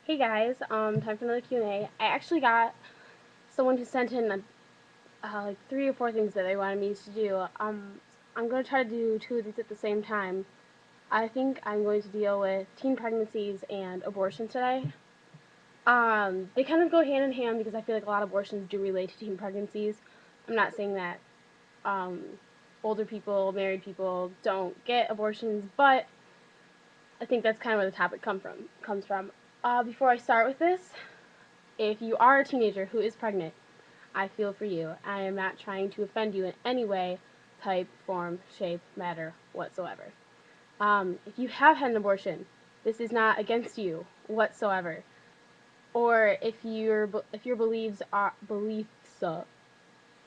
Hey guys, time for another Q&A. I actually got someone who sent in like 3 or 4 things that they wanted me to do. I'm going to try to do 2 of these at the same time. I think I'm going to deal with teen pregnancies and abortion today. They kind of go hand in hand because I feel like a lot of abortions do relate to teen pregnancies. I'm not saying that um, older people, married people don't get abortions, but I think that's kind of where the topic comes from. Before I start with this, if you are a teenager who is pregnant, I feel for you. I am not trying to offend you in any way, type, form, shape, matter, whatsoever. If you have had an abortion, this is not against you whatsoever. Or if your beliefs are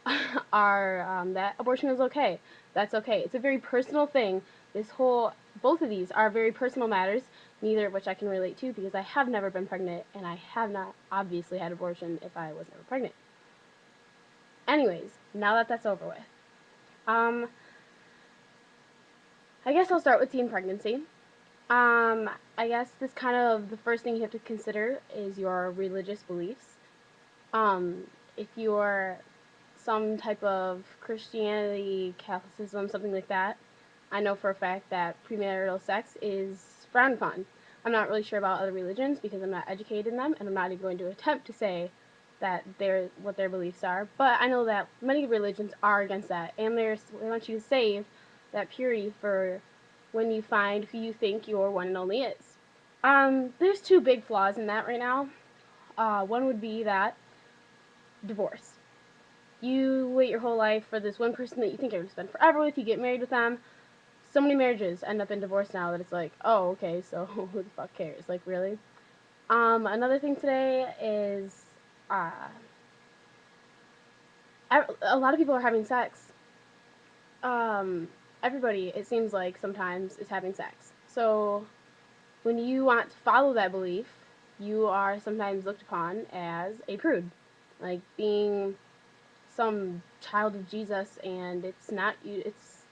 that abortion is okay, that's okay. It's a very personal thing. Both of these are very personal matters, neither of which I can relate to because I have never been pregnant and I have not obviously had abortion if I was never pregnant. Anyways, now that that's over with, um, I guess I'll start with teen pregnancy. I guess this kind of the first thing you have to consider is your religious beliefs. If you're some type of Christianity, Catholicism, something like that, I know for a fact that premarital sex is frowned upon. I'm not really sure about other religions because I'm not educated in them, and I'm not even going to attempt to say that what their beliefs are. But I know that many religions are against that, and they want you to save that purity for when you find who you think your one and only is. There's 2 big flaws in that right now. One would be that divorce. You wait your whole life for this one person that you think you're going to spend forever with. You get married with them. So many marriages end up in divorce now that it's like, oh, okay, so who the fuck cares? Like, really? Another thing today is uh, a lot of people are having sex. Um, Everybody, it seems like, sometimes is having sex. So when you want to follow that belief, you are sometimes looked upon as a prude. Like being some child of Jesus, and it's not you. It's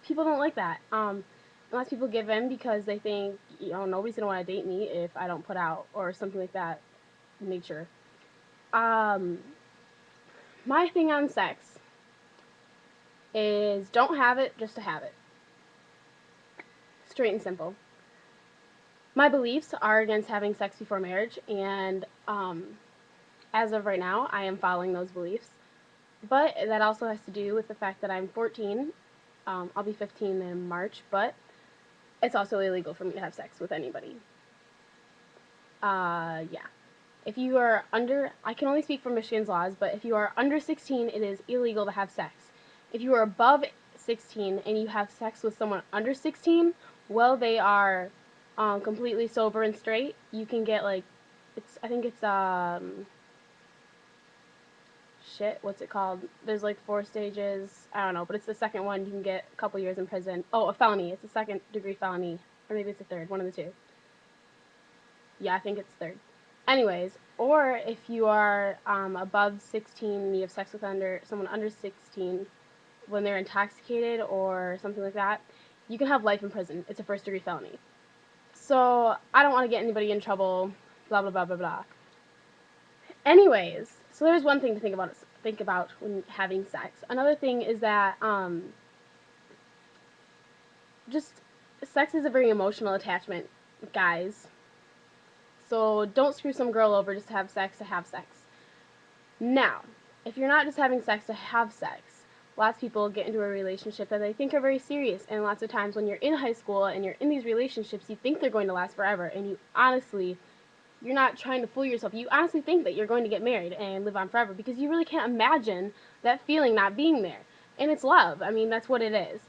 people don't like that. Unless people give in because they think nobody's gonna want to date me if I don't put out or something like that nature. Um, my thing on sex is don't have it just to have it. Straight and simple. My beliefs are against having sex before marriage, and as of right now, I am following those beliefs. But that also has to do with the fact that I'm 14. I'll be 15 in March, but it's also illegal for me to have sex with anybody. Yeah. If you are under, I can only speak for Michigan's laws, but if you are under 16, it is illegal to have sex. If you are above 16 and you have sex with someone under 16, well, they are completely sober and straight. You can get I think it's shit, what's it called? There's like 4 stages. I don't know, but it's the second one. You can get a couple years in prison. Oh, a felony. It's a second-degree felony, or maybe it's a third. One of the two. Yeah, I think it's third. Anyways, or if you are above 16 and you have sex with someone under 16 when they're intoxicated or something like that, you can have life in prison. It's a first-degree felony. So I don't want to get anybody in trouble. Blah blah blah blah blah. Anyways, so there's one thing to think about when having sex. Another thing is that just sex is a very emotional attachment, guys. So don't screw some girl over just to have sex to have sex. Now, if you're not just having sex to have sex, lots of people get into a relationship that they think are very serious, and lots of times when you're in high school and you're in these relationships, you think they're going to last forever, and you're not trying to fool yourself. You honestly think that you're going to get married and live on forever because you really can't imagine that feeling not being there. And it's love. I mean, that's what it is.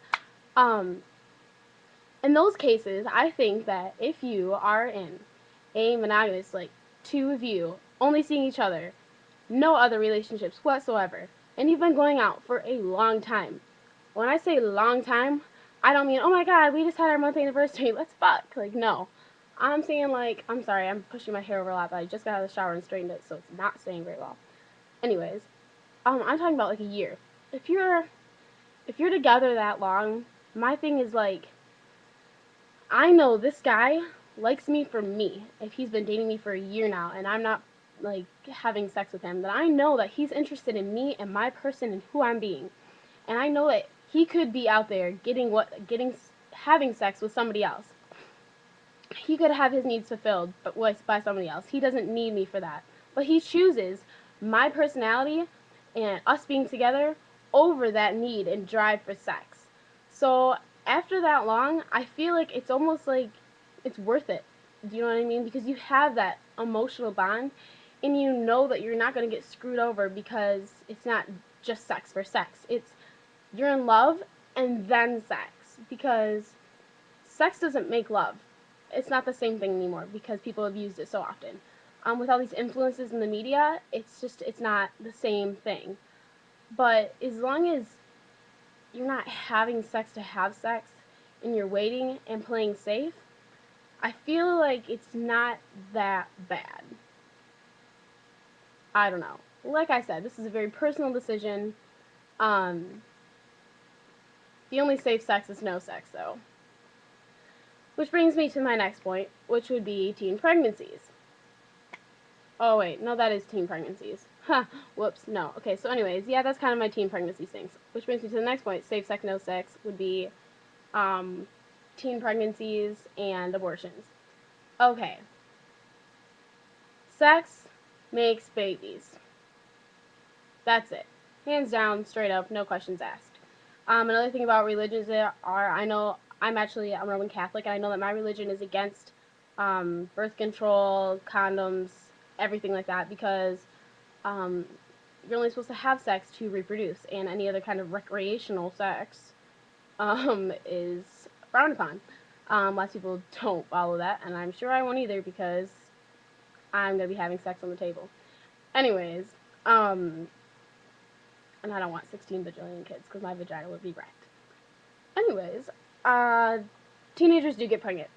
Um, in those cases, I think that if you are in a monogamous, like 2 of you only seeing each other, no other relationships whatsoever, and you've been going out for a long time. When I say long time, I don't mean, oh my god, we just had our month anniversary, let's fuck. Like, no. I'm saying, like, I'm sorry, I'm pushing my hair over a lot, but I just got out of the shower and straightened it, so it's not staying very well. Anyways, I'm talking about like a year. If you're together that long, my thing is like, I know this guy likes me for me, if he's been dating me for a year now and I'm not like having sex with him, then I know that he's interested in me and my person and who I'm being. And I know that he could be out there having sex with somebody else. He could have his needs fulfilled but by somebody else. He doesn't need me for that. But he chooses my personality and us being together over that need and drive for sex. So after that long, I feel like it's almost like it's worth it. Do you know what I mean? Because you have that emotional bond and you know that you're not going to get screwed over because it's not just sex for sex. It's you're in love and then sex, because sex doesn't make love. It's not the same thing anymore because people have used it so often. With all these influences in the media, it's not the same thing. But as long as you're not having sex to have sex and you're waiting and playing safe, I feel like it's not that bad. I don't know. Like I said, this is a very personal decision. Um, the only safe sex is no sex, though. Which brings me to my next point, which would be teen pregnancies. Oh, wait, no, that is teen pregnancies. Huh, whoops, no. Okay, so anyways, yeah, that's kind of my teen pregnancies things. Which brings me to the next point, safe sex, no sex, would be teen pregnancies and abortions. Okay, sex makes babies. That's it. Hands down, straight up, no questions asked. Another thing about religions I know I'm Roman Catholic, and I know that my religion is against birth control, condoms, everything like that, because um, you're only supposed to have sex to reproduce, and any other kind of recreational sex is frowned upon. Lots of people don't follow that, and I'm sure I won't either because I'm going to be having sex on the table. Anyways, and I don't want 16 bajillion kids because my vagina would be wrecked. Anyways, uh, teenagers do get pregnant.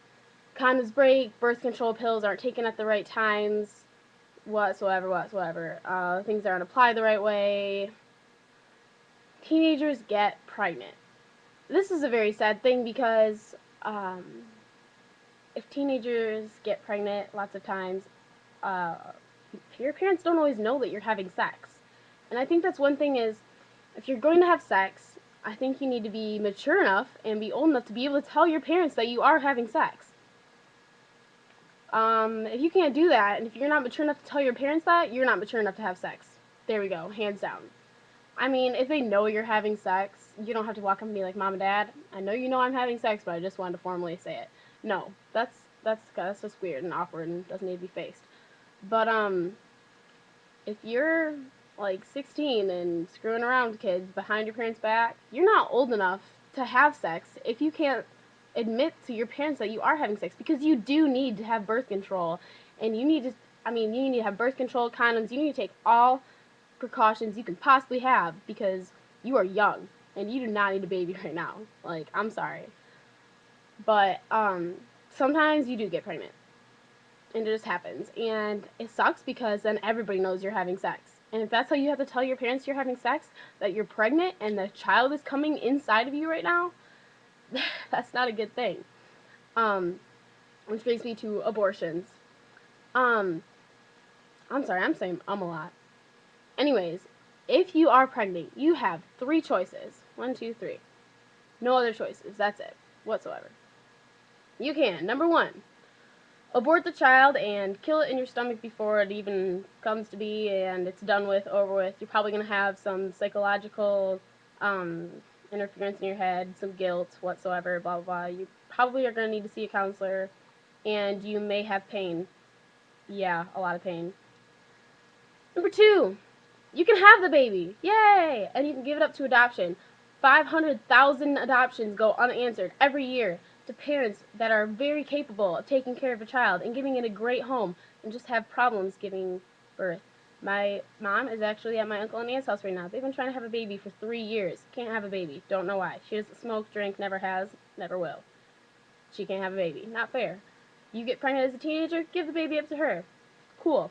Condoms break, birth control pills aren't taken at the right times, whatsoever. Things aren't applied the right way. Teenagers get pregnant. This is a very sad thing because if teenagers get pregnant, lots of times, uh, your parents don't always know that you're having sex. And I think that's one thing is, if you're going to have sex, I think you need to be mature enough and be old enough to be able to tell your parents that you are having sex. If you can't do that, and if you're not mature enough to tell your parents that, you're not mature enough to have sex. There we go, hands down. I mean, if they know you're having sex, you don't have to walk up and be like, Mom and Dad, I know you know I'm having sex, but I just wanted to formally say it. No, that's just weird and awkward and doesn't need to be faced. But if you're like 16 and screwing around with kids behind your parents' back, you're not old enough to have sex if you can't admit to your parents that you are having sex, because you do need to have birth control, and you need to have birth control, condoms, you need to take all precautions you can possibly have because you are young and you do not need a baby right now. Like, I'm sorry. But sometimes you do get pregnant. And it just happens. And it sucks because then everybody knows you're having sex. And if that's how you have to tell your parents you're having sex, that you're pregnant and the child is coming inside of you right now, that's not a good thing. Which brings me to abortions. Um, I'm sorry, I'm saying a lot. Anyways, if you are pregnant, you have 3 choices. 1, 2, 3. No other choices. That's it. Whatsoever. You can. Number 1, abort the child and kill it in your stomach before it even comes to be and it's done with, over with. You're probably going to have some psychological interference in your head, some guilt, whatsoever, blah, blah, blah. You probably are going to need to see a counselor, and you may have pain. Yeah, a lot of pain. Number 2, you can have the baby. Yay! And you can give it up to adoption. 500,000 adoptions go unanswered every year to parents that are very capable of taking care of a child and giving it a great home and just have problems giving birth. My mom is actually at my uncle and aunt's house right now. They've been trying to have a baby for 3 years. Can't have a baby. Don't know why. She doesn't smoke, drink, never has, never will. She can't have a baby. Not fair. You get pregnant as a teenager, give the baby up to her. Cool.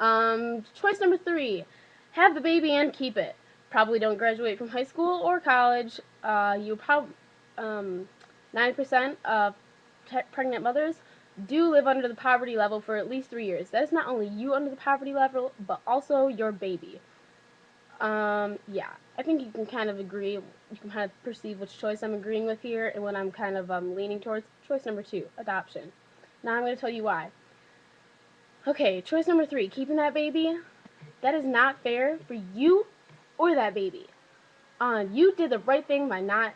Choice number 3, have the baby and keep it. Probably don't graduate from high school or college. You probably 90% of pregnant mothers do live under the poverty level for at least 3 years. That is not only you under the poverty level, but also your baby. Yeah, I think you can kind of agree. You can kind of perceive which choice I'm agreeing with here and what I'm kind of leaning towards. Choice number 2, adoption. Now I'm going to tell you why. Okay, choice number 3, keeping that baby. That is not fair for you or that baby. You did the right thing by not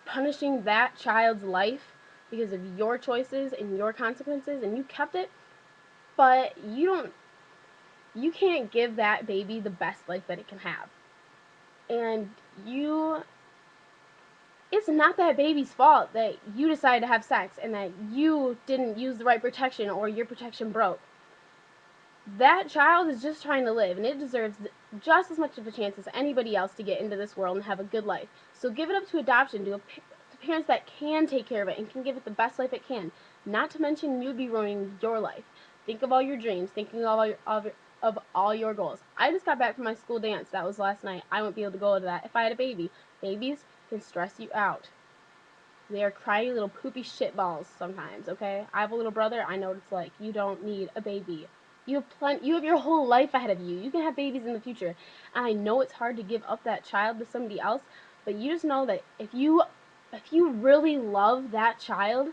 punishing that child's life because of your choices and your consequences, and you kept it, but you can't give that baby the best life that it can have. And it's not that baby's fault that you decided to have sex and that you didn't use the right protection or your protection broke. That child is just trying to live, and it deserves just as much of a chance as anybody else to get into this world and have a good life. So give it up to adoption, to parents that can take care of it and can give it the best life it can. Not to mention, you'd be ruining your life. Think of all your dreams, thinking of all your goals. I just got back from my school dance. That was last night. I wouldn't be able to go to that if I had a baby. Babies can stress you out. They are crying little poopy shitballs sometimes, okay? I have a little brother. I know what it's like. You don't need a baby. You have your whole life ahead of you. You can have babies in the future. And I know it's hard to give up that child to somebody else, but you just know that if you really love that child,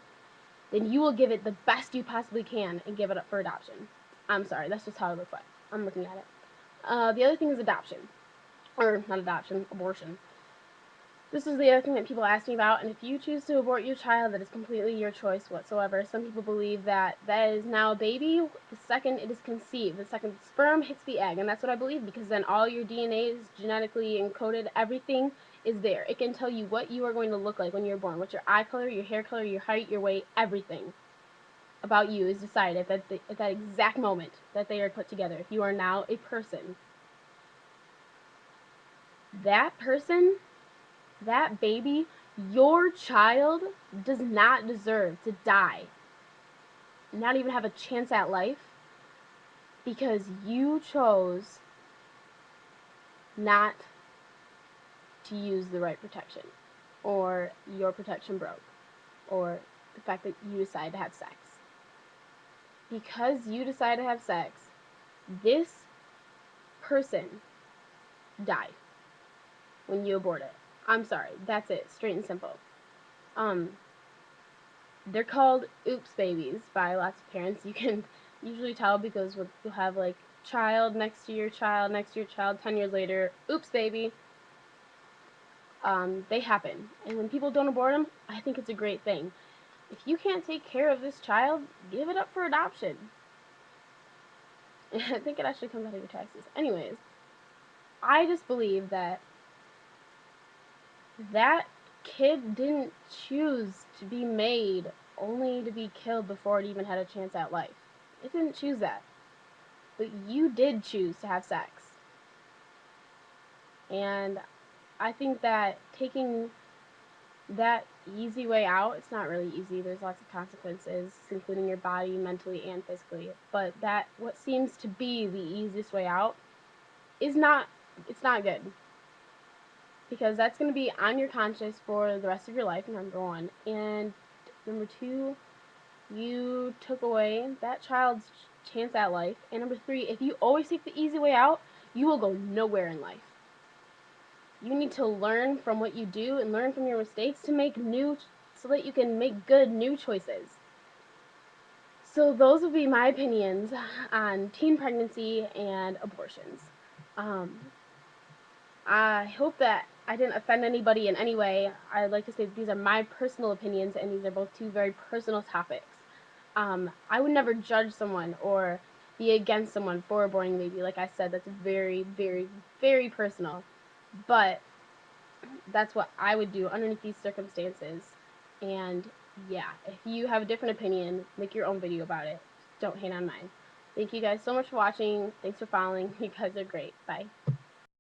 then you will give it the best you possibly can and give it up for adoption. I'm sorry, that's just how I look at it. I'm looking at it. The other thing is adoption. Or not adoption, abortion. This is the other thing that people ask me about, and if you choose to abort your child, that is completely your choice whatsoever. Some people believe that that is now a baby the second it is conceived, the second the sperm hits the egg, and that's what I believe, because then all your DNA is genetically encoded, everything is there. It can tell you what you are going to look like when you're born, what your eye color, your hair color, your height, your weight, everything about you is decided at that exact moment that they are put together. You are now a person. That person, that baby, your child, does not deserve to die, not even have a chance at life, because you chose not to use the right protection, or your protection broke, or the fact that you decided to have sex. Because you decided to have sex, this person died when you abort it. I'm sorry, that's it, straight and simple. They're called oops babies by lots of parents. You can usually tell because you'll have like child next to your child, 10 years later, oops baby. They happen. And when people don't abort them, I think it's a great thing. If you can't take care of this child, give it up for adoption. I think it actually comes out of your taxes. Anyways, I just believe that that kid didn't choose to be made only to be killed before it even had a chance at life. It didn't choose that. But you did choose to have sex. And I think that taking that easy way out, it's not really easy. There's lots of consequences, including your body, mentally and physically. But that what seems to be the easiest way out is not, it's not good. Because that's going to be on your conscience for the rest of your life, number one. And number two, you took away that child's chance at life. And number three, if you always take the easy way out, you will go nowhere in life. You need to learn from what you do and learn from your mistakes to make so that you can make good new choices. So those would be my opinions on teen pregnancy and abortions. I hope that I didn't offend anybody in any way. I'd like to say that these are my personal opinions, and these are both two very personal topics. I would never judge someone or be against someone for aborting a baby. Like I said, that's very, very, very personal. But that's what I would do underneath these circumstances. And yeah, if you have a different opinion, make your own video about it. Don't hate on mine. Thank you guys so much for watching. Thanks for following. You guys are great. Bye.